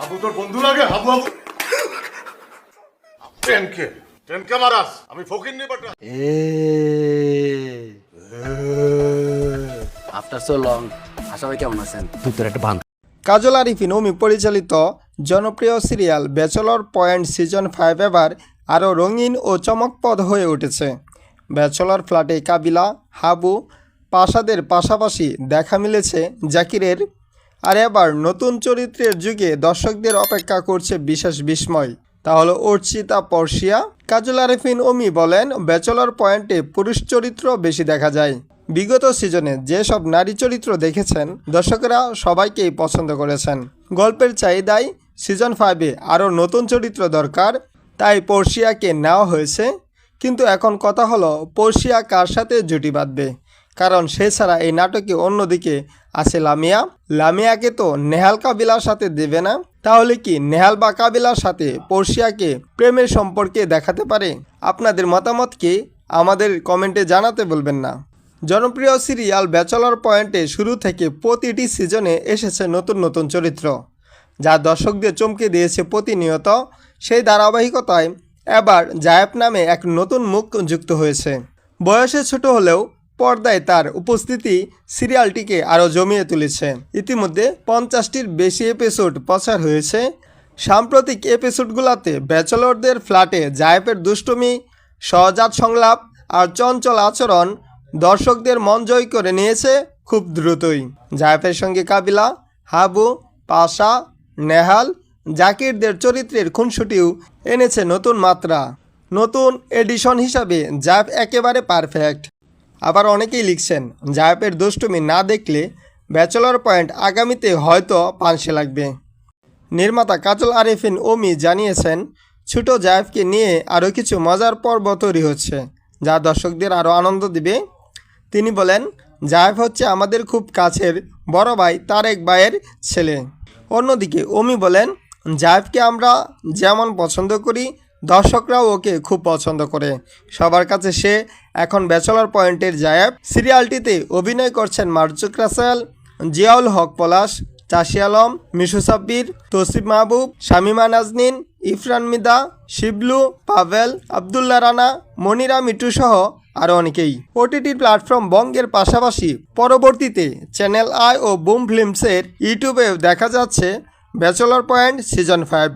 আবু তোর বন্ধু লাগে? আবু আবু টেনকে টেনকে মারাস, আমি ফকির নি বাটা। আফটার সো লং, আশা কেমন আছেন? তোর একটা বান্ধব কাজল আরিফিন অমি পরিচালিত জনপ্রিয় সিরিয়াল ব্যাচেলর পয়েন্ট সিজন 5 এবার আরও রঙিন ও চমকপ্রদ হয়ে উঠেছে। ব্যাচেলর ফ্ল্যাটে কাবিলা, হাবু, পাশাদের পাশাপাশি দেখা মিলেছে জাকিরের। আর এবার নতুন চরিত্রের যুগে দর্শকদের অপেক্ষা করছে বিশেষ বিস্ময়। তাহলে অর্চিতা পর্ষিয়া। কাজল আরিফিন অমি বলেন, ব্যাচেলর পয়েন্টে পুরুষ চরিত্র বেশি দেখা যায়। বিগত সিজনে যেসব নারী চরিত্র দেখেছেন দর্শকেরা সবাইকেই পছন্দ করেছেন। গল্পের চাহিদায় সিজন 5-এ আরও নতুন চরিত্র দরকার, তাই পর্ষিয়াকে নেওয়া হয়েছে। কিন্তু এখন কথা হলো পর্ষিয়া কার সাথে জুটি বাঁধবে, কারণ সে ছাড়া এই নাটকে অন্যদিকে আছে লামিয়া। লামিয়াকে তো নেহাল কাবিলার সাথে দেবে না, তাহলে কি নেহাল বা কাবিলার সাথে পর্ষিয়াকে প্রেমের সম্পর্কে দেখাতে পারে? আপনাদের মতামত কি আমাদের কমেন্টে জানাতে বলবেন না। জনপ্রিয় সিরিয়াল ব্যাচেলর পয়েন্টে শুরু থেকে প্রতিটি সিজনে এসেছে নতুন নতুন চরিত্র, যা দর্শকদের চমকে দিয়েছে প্রতিনিয়ত। সেই ধারাবাহিকতায় এবার জায়েব নামে এক নতুন মুখ যুক্ত হয়েছে। বয়সে ছোট হলেও পর্দায় তার উপস্থিতি সিরিয়ালটিকে আরও জমিয়ে তুলেছে। ইতিমধ্যে 50টির বেশি এপিসোড প্রচার হয়েছে। সাম্প্রতিক এপিসোডগুলোতে ব্যাচেলরদের ফ্ল্যাটে জায়েবের দুষ্টুমি, সহজাত সংলাপ আর চঞ্চল আচরণ দর্শকদের মন জয় করে নিয়েছে খুব দ্রুতই। জায়েবের সঙ্গে কাবিলা, হাবু, পাশা, নেহাল, জাকিরদের চরিত্রের খুনসুটিও এনেছে নতুন মাত্রা। নতুন এডিশন হিসাবে জায়েব একেবারে পারফেক্ট। আবার অনেকেই লিখছেন, জায়েবের দুষ্টুমি না দেখলে ব্যাচেলর পয়েন্ট আগামীতে হয়তো পানসে লাগবে। নির্মাতা কাজল আরিফিন অমি জানিয়েছেন, ছোট জায়েবকে নিয়ে আরও কিছু মজার পর্ব তৈরি হচ্ছে, যা দর্শকদের আরও আনন্দ দিবে। তিনি বলেন, জায়েব হচ্ছে আমাদের খুব কাছের বড় ভাই তারেক ভাইয়ের ছেলে। অন্যদিকে অমি বলেন, জায়েবকে আমরা যেমন পছন্দ করি দর্শকরাও ওকে খুব পছন্দ করে। সবার কাছে সে এখন ব্যাচেলর পয়েন্টের জায়েব। সিরিয়ালটিতে অভিনয় করছেন মার্জুক রাসেল, জিয়াউল হক পলাশ, চাষি আলম, মিশু সাব্বির, তৌসিফ মাহবুব, শামিমা নাজনীন, ইফরান মিদা, শিবলু, পাভেল, আবদুল্লাহ রানা, মনিরা মিটু সহ আরও অনেকেই। ওটিটি প্ল্যাটফর্ম বঙ্গের পাশাপাশি পরবর্তীতে চ্যানেল আই ও বুম ফিল্মসের ইউটিউবেও দেখা যাচ্ছে ব্যাচেলর পয়েন্ট সিজন 5।